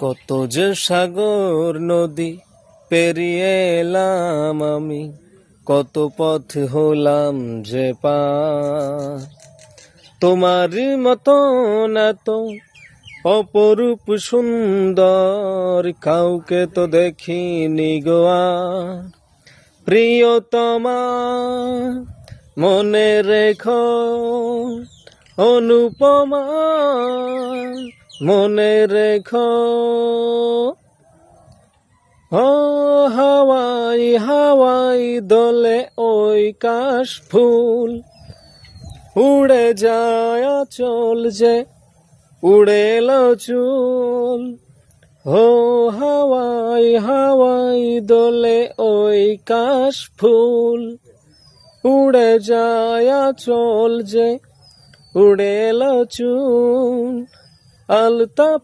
কত যে সাগর নদী পেরিয়ে এলাম আমি, কত পথ হলাম যে পার। তোমার মতন এত অপরূপ সুন্দর কাউকে তো দেখিনি গো আর। প্রিয়তমা মনে রেখো, অনুপমা মনে রেখো। ও হাওয়াই হাওয়াই দোলে ওই কাশ ফুল, উড়ে যায় আঁচল যে উড়ে এলো চুল। ও হাওয়াই হাওয়াই দোলে ওই কাশ ফুল, উড়ে যায় আঁচল যে উড়ে এলো চুল। আলতা